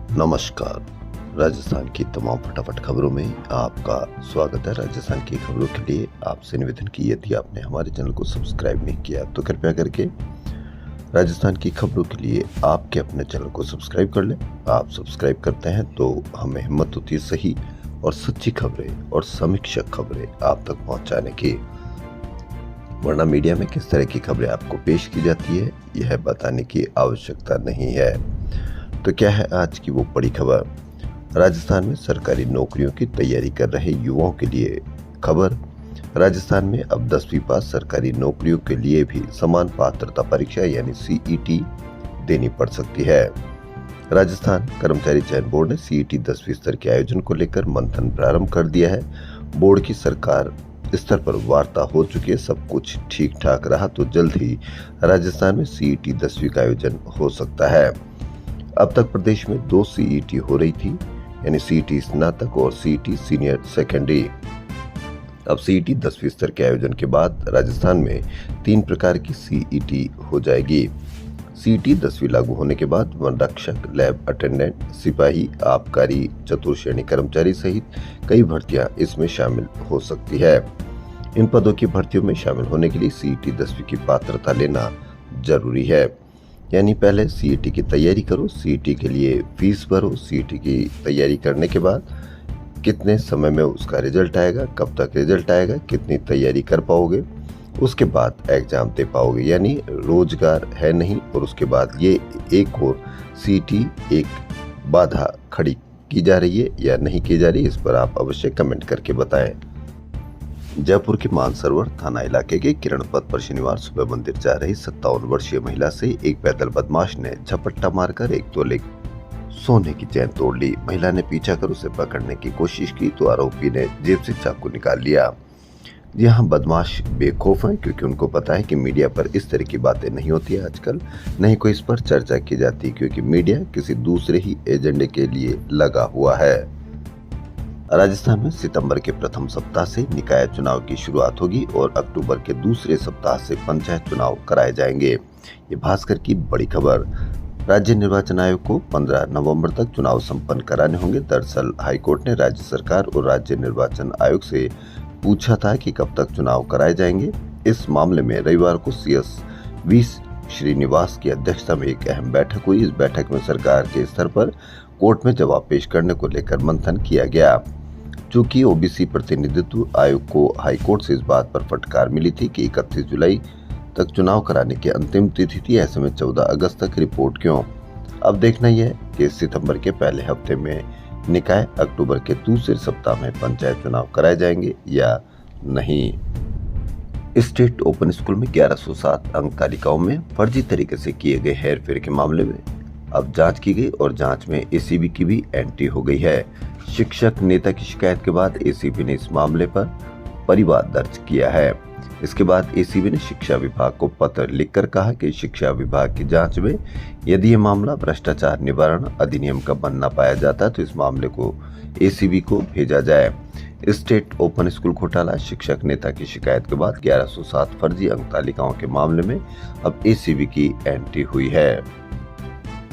नमस्कार। राजस्थान की तमाम फटाफट खबरों में आपका स्वागत है। राजस्थान की खबरों के लिए आपसे निवेदन की यदि आपने हमारे चैनल को सब्सक्राइब नहीं किया तो कृपया करके राजस्थान की खबरों के लिए आपके अपने चैनल को सब्सक्राइब कर लें। आप सब्सक्राइब करते हैं तो हमें हिम्मत होती है सही और सच्ची खबरें और समीक्षक खबरें आप तक पहुंचाने की। वरना मीडिया में किस तरह की खबरें आपको पेश की जाती है यह बताने की आवश्यकता नहीं है। तो क्या है आज की वो बड़ी खबर। राजस्थान में सरकारी नौकरियों की तैयारी कर रहे युवाओं के लिए खबर। राजस्थान में अब 10वीं पास सरकारी नौकरियों के लिए भी समान पात्रता परीक्षा यानी सीईटी देनी पड़ सकती है। राजस्थान कर्मचारी चयन बोर्ड ने सीईटी 10वीं स्तर के आयोजन को लेकर मंथन प्रारंभ कर दिया है। बोर्ड की सरकार स्तर पर वार्ता हो चुकी है। सब कुछ ठीक ठाक रहा तो जल्द ही राजस्थान में सीईटी 10वीं का आयोजन हो सकता है। अब तक प्रदेश में 2 सीईटी हो रही थी, यानी सीईटी स्नातक और सीईटी सीनियर सेकेंडरी। अब सीईटी 10वीं स्तर के आयोजन के बाद राजस्थान में 3 प्रकार की सीईटी हो जाएगी। सीईटी 10वीं लागू होने के बाद वन रक्षक, लैब अटेंडेंट, सिपाही, आबकारी, चतुर्श्रेणी कर्मचारी सहित कई भर्तियां इसमें शामिल हो सकती है। इन पदों की भर्तियों में शामिल होने के लिए सीईटी 10वीं की पात्रता लेना जरूरी है। यानी पहले सीईटी की तैयारी करो, सीईटी के लिए फीस भरो, सीईटी की तैयारी करने के बाद कितने समय में उसका रिजल्ट आएगा, कब तक रिजल्ट आएगा, कितनी तैयारी कर पाओगे, उसके बाद एग्जाम दे पाओगे। यानी रोजगार है नहीं और उसके बाद ये एक और सीईटी एक बाधा खड़ी की जा रही है या नहीं की जा रही है, इस पर आप अवश्य कमेंट करके बताएं। जयपुर के मानसरोवर थाना इलाके के किरण पथ पर शनिवार सुबह मंदिर जा रही 57 वर्षीय महिला से एक पैदल बदमाश ने झपट्टा मारकर 1 तोले सोने की चेन तोड़ ली। महिला ने पीछा कर उसे पकड़ने की कोशिश की तो आरोपी ने जेब से चाकू निकाल लिया। यहाँ बदमाश बेखौफ है क्योंकि उनको पता है कि मीडिया पर इस तरह की बातें नहीं होती है आजकल, नहीं कोई इस पर चर्चा की जाती क्योंकि मीडिया किसी दूसरे ही एजेंडे के लिए लगा हुआ है। राजस्थान में सितंबर के प्रथम सप्ताह से निकाय चुनाव की शुरुआत होगी और अक्टूबर के दूसरे सप्ताह से पंचायत चुनाव कराए जाएंगे। ये भास्कर की बड़ी खबर। राज्य निर्वाचन आयोग को 15 नवंबर तक चुनाव संपन्न कराने होंगे। दरअसल हाईकोर्ट ने राज्य सरकार और राज्य निर्वाचन आयोग से पूछा था कि कब तक चुनाव कराए जाएंगे। इस मामले में रविवार को सीएस वी श्रीनिवास की अध्यक्षता में एक अहम बैठक हुई। इस बैठक में सरकार के स्तर पर कोर्ट में जवाब पेश करने को लेकर मंथन किया गया। चूंकि ओबीसी प्रतिनिधित्व आयोग को हाईकोर्ट से इस बात पर फटकार मिली थी कि 31 जुलाई तक चुनाव कराने की अंतिम तिथि थी, ऐसे में 14 अगस्त तक रिपोर्ट क्यों। अब देखना यह है कि सितंबर के पहले हफ्ते में निकाय, अक्टूबर के दूसरे सप्ताह में पंचायत चुनाव कराए जाएंगे या नहीं। स्टेट ओपन स्कूल में 1107 अंक तालिकाओं में फर्जी तरीके से किए गए हेरफेर के मामले में अब जांच की गई और जांच में एसीबी की भी एंट्री हो गई है। शिक्षक नेता की शिकायत के बाद एसीबी ने इस मामले पर परिवाद दर्ज किया है। इसके बाद एसीबी ने शिक्षा विभाग को पत्र लिखकर कहा कि शिक्षा विभाग की जांच में यदि ये मामला भ्रष्टाचार निवारण अधिनियम का बनना पाया जाता है तो इस मामले को एसीबी को भेजा जाए। स्टेट ओपन स्कूल घोटाला शिक्षक नेता की शिकायत के बाद 1107 फर्जी अंक तालिकाओं के मामले में अब एसीबी की एंट्री हुई है।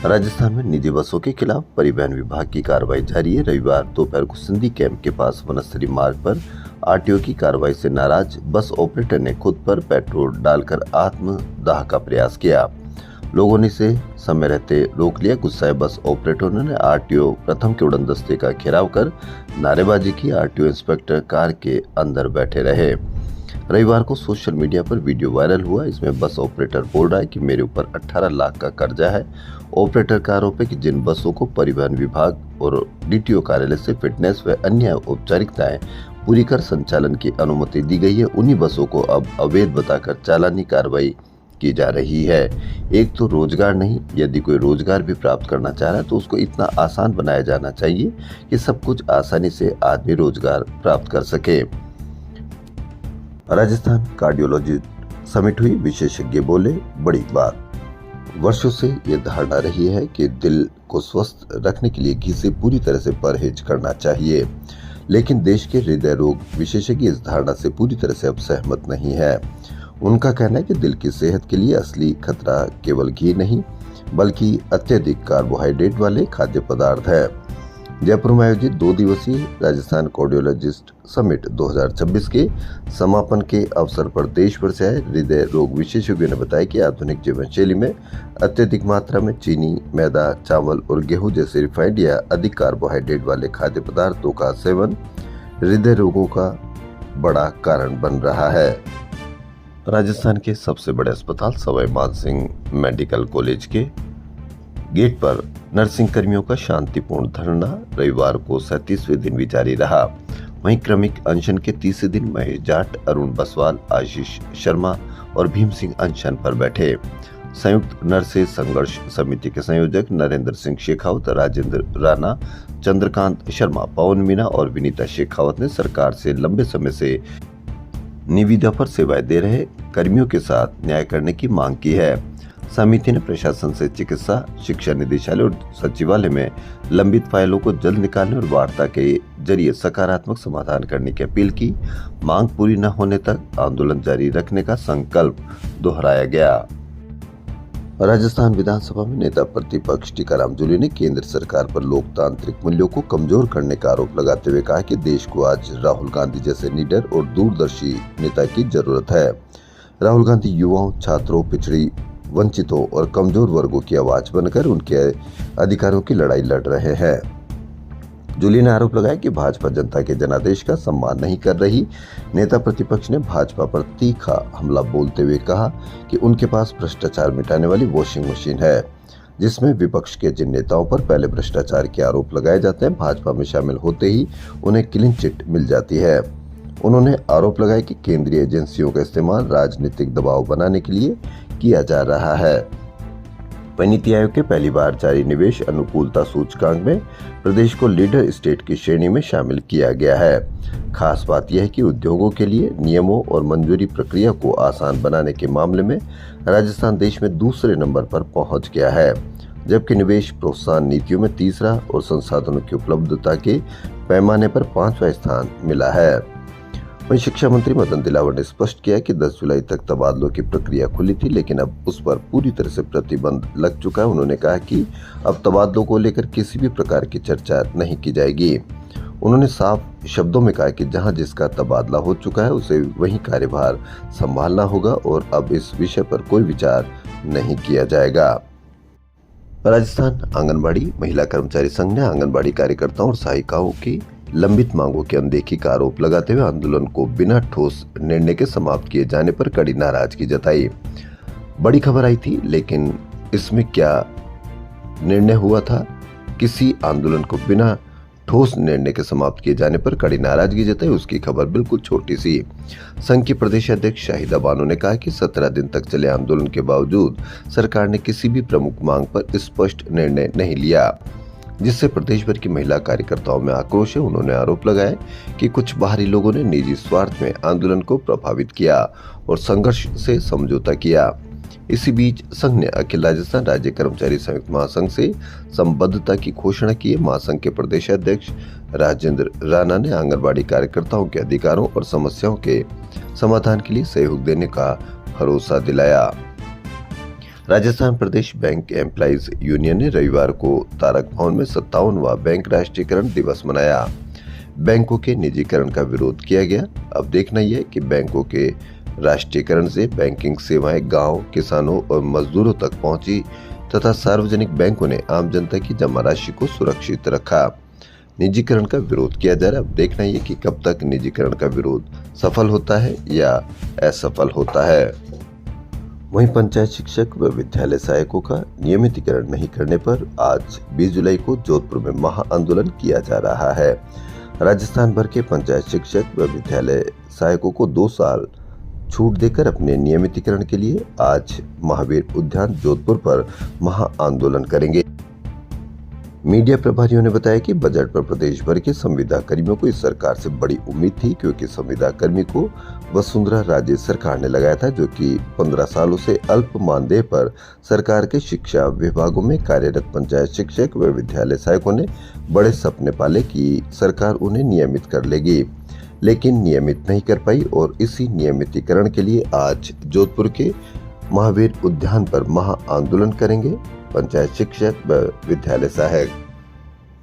राजस्थान में निजी बसों के खिलाफ परिवहन विभाग की कार्रवाई जारी है। रविवार दोपहर को सिंधी कैंप के पास वनस्थली मार्ग पर आरटीओ की कार्रवाई से नाराज बस ऑपरेटर ने खुद पर पेट्रोल डालकर आत्मदाह का प्रयास किया। लोगों ने इसे समय रहते रोक लिया। गुस्साए बस ऑपरेटरों ने आरटीओ प्रथम के उड़न दस्ते का घेराव कर नारेबाजी की। आरटीओ इंस्पेक्टर कार के अंदर बैठे रहे। रविवार को सोशल मीडिया पर वीडियो वायरल हुआ। इसमें बस ऑपरेटर बोल रहा है कि मेरे ऊपर 18 लाख का कर्जा है। ऑपरेटर का आरोप है कि जिन बसों को परिवहन विभाग और डीटीओ कार्यालय से फिटनेस व अन्य औपचारिकताएं पूरी कर संचालन की अनुमति दी गई है, उन्हीं बसों को अब अवैध बताकर चालानी कार्रवाई की जा रही है। एक तो रोजगार नहीं, यदि कोई रोजगार भी प्राप्त करना चाह रहा है तो उसको इतना आसान बनाया जाना चाहिए कि सब कुछ आसानी से आदमी रोजगार प्राप्त कर सके। राजस्थान कार्डियोलॉजी समिट हुई, विशेषज्ञ बोले बड़ी बात। वर्षों से ये धारणा रही है कि दिल को स्वस्थ रखने के लिए घी से पूरी तरह से परहेज करना चाहिए, लेकिन देश के हृदय रोग विशेषज्ञ इस धारणा से पूरी तरह से अब सहमत नहीं है। उनका कहना है कि दिल की सेहत के लिए असली खतरा केवल घी नहीं बल्कि अत्यधिक कार्बोहाइड्रेट वाले खाद्य पदार्थ है। जयपुर में आयोजित 2 दिवसीय राजस्थान कार्डियोलॉजिस्ट समिट 2026 के समापन के अवसर पर देश भर से आए हृदय रोग विशेषज्ञों ने बताया कि आधुनिक जीवन शैली में अत्यधिक मात्रा में चीनी, मैदा, चावल और गेहूं जैसे रिफाइंड या अधिक कार्बोहाइड्रेट वाले खाद्य पदार्थों का सेवन हृदय रोगों का बड़ा कारण बन रहा है। राजस्थान के सबसे बड़े अस्पताल सवाई मानसिंह मेडिकल कॉलेज के गेट पर नर्सिंग कर्मियों का शांतिपूर्ण धरना रविवार को 37वें दिन भी जारी रहा। वहीं क्रमिक अनशन के तीसरे दिन महेश जाट, अरुण बसवाल, आशीष शर्मा और भीम सिंह अनशन पर बैठे। संयुक्त नर्सेज संघर्ष समिति के संयोजक नरेंद्र सिंह शेखावत, राजेंद्र राणा, चंद्रकांत शर्मा, पवन मीना और विनीता शेखावत ने सरकार से लंबे समय से निविदा पर सेवाएं दे रहे कर्मियों के साथ न्याय करने की मांग की है। समिति ने प्रशासन से चिकित्सा, शिक्षा निदेशालय और सचिवालय में लंबित फाइलों को जल्द निकालने और वार्ता के जरिए सकारात्मक समाधान करने की अपील की। मांग पूरी न होने तक आंदोलन जारी रखने का संकल्प दोहराया गया। राजस्थान विधानसभा में नेता प्रतिपक्ष टीकाराम जूली ने केंद्र सरकार पर लोकतांत्रिक मूल्यों को कमजोर करने का आरोप लगाते हुए कहा कि देश को आज राहुल गांधी जैसे निडर और दूरदर्शी नेता की जरूरत है। राहुल गांधी युवाओं, छात्रों, पिछड़ी, वंचितों और कमजोर वर्गों की आवाज बनकर उनके अधिकारों की लड़ाई लड़ रहे हैं। जूली ने आरोप लगाया कि भाजपा जनता के जनादेश का सम्मान नहीं कर रही। नेता प्रतिपक्ष ने भाजपा पर तीखा हमला बोलते हुए कहा कि उनके पास भ्रष्टाचार मिटाने वाली वॉशिंग मशीन है, जिसमें विपक्ष के जिन नेताओं पर पहले भ्रष्टाचार के आरोप लगाए जाते हैं, भाजपा में शामिल होते ही उन्हें क्लीन चिट मिल जाती है। उन्होंने आरोप लगाया कि केंद्रीय एजेंसियों का इस्तेमाल राजनीतिक दबाव बनाने के लिए किया जा रहा है। नीति आयोग के पहली बार जारी निवेश अनुकूलता सूचकांक में प्रदेश को लीडर स्टेट की श्रेणी में शामिल किया गया है। खास बात यह है कि उद्योगों के लिए नियमों और मंजूरी प्रक्रिया को आसान बनाने के मामले में राजस्थान देश में दूसरे नंबर पर पहुंच गया है, जबकि निवेश प्रोत्साहन नीतियों में तीसरा और संसाधनों की उपलब्धता के पैमाने पर 5वां स्थान मिला है। वहीं शिक्षा मंत्री मदन दिलावर ने स्पष्ट किया कि 10 जुलाई तक तबादलों की प्रक्रिया खुली थी, लेकिन अब उस पर पूरी तरह से प्रतिबंध लग चुका है। उन्होंने कहा कि अब तबादलों को लेकर किसी भी प्रकार की चर्चा नहीं की जाएगी। उन्होंने साफ शब्दों में कहा कि जहां जिसका तबादला हो चुका है उसे वही कार्यभार संभालना होगा और अब इस विषय पर कोई विचार नहीं किया जाएगा। राजस्थान आंगनबाड़ी महिला कर्मचारी संघ ने आंगनबाड़ी कार्यकर्ताओं और सहायिकाओं की लंबित मांगों की अनदेखी का आरोप लगाते हुए आंदोलन को बिना ठोस निर्णय के समाप्त किए जाने पर कड़ी नाराजगी जताई। बड़ी खबर आई थी, लेकिन इसमें क्या निर्णय हुआ था? किसी आंदोलन को बिना ठोस निर्णय के समाप्त किए जाने पर कड़ी नाराजगी जताई, उसकी खबर बिल्कुल छोटी सी। संघ की प्रदेश अध्यक्ष शाहिदा बानो ने कहा कि 17 दिन तक चले आंदोलन के बावजूद सरकार ने किसी भी प्रमुख मांग पर स्पष्ट निर्णय नहीं लिया, जिससे प्रदेश भर की महिला कार्यकर्ताओं में आक्रोश है। उन्होंने आरोप लगाया कि कुछ बाहरी लोगों ने निजी स्वार्थ में आंदोलन को प्रभावित किया और संघर्ष से समझौता किया। इसी बीच संघ ने अखिल राजस्थान राज्य कर्मचारी संयुक्त महासंघ से संबद्धता की घोषणा की है। महासंघ के प्रदेश अध्यक्ष राजेंद्र राणा ने आंगनबाड़ी कार्यकर्ताओं के अधिकारों और समस्याओं के समाधान के लिए सहयोग देने का भरोसा दिलाया। राजस्थान प्रदेश बैंक एम्प्लॉइज यूनियन ने रविवार को तारक भवन में 57वां बैंक राष्ट्रीयकरण दिवस मनाया। बैंकों के निजीकरण का विरोध किया गया। अब देखना यह है कि बैंकों के राष्ट्रीयकरण से बैंकिंग सेवाएं गांव, किसानों और मजदूरों तक पहुंची तथा सार्वजनिक बैंकों ने आम जनता की जमा राशि को सुरक्षित रखा। निजीकरण का विरोध किया जा रहा है। अब देखना यह कि कब तक निजीकरण का विरोध सफल होता है या असफल होता है। वहीं पंचायत शिक्षक व विद्यालय सहायकों का नियमितीकरण नहीं करने पर आज 20 जुलाई को जोधपुर में महा आंदोलन किया जा रहा है। राजस्थान भर के पंचायत शिक्षक व विद्यालय सहायकों को 2 साल छूट देकर अपने नियमितीकरण के लिए आज महावीर उद्यान जोधपुर पर महा आंदोलन करेंगे। मीडिया प्रभारियों ने बताया कि बजट पर प्रदेश भर के संविदा कर्मियों को इस सरकार से बड़ी उम्मीद थी, क्योंकि संविदा कर्मी को वसुंधरा राजे सरकार ने लगाया था, जो कि 15 सालों से अल्प मानदेय पर सरकार के शिक्षा विभागों में कार्यरत पंचायत शिक्षक व विद्यालय सहायकों ने बड़े सपने पाले कि सरकार उन्हें नियमित कर लेगी। लेकिन नियमित नहीं कर पाई और इसी नियमितीकरण के लिए आज जोधपुर के महावीर उद्यान पर महा आंदोलन करेंगे पंचायत शिक्षक व विद्यालय सहायक।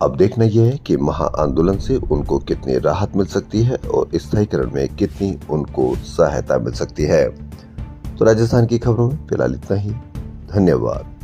अब देखना यह है कि महा आंदोलन से उनको कितनी राहत मिल सकती है और स्थायीकरण में कितनी उनको सहायता मिल सकती है। तो राजस्थान की खबरों में फिलहाल इतना ही। धन्यवाद।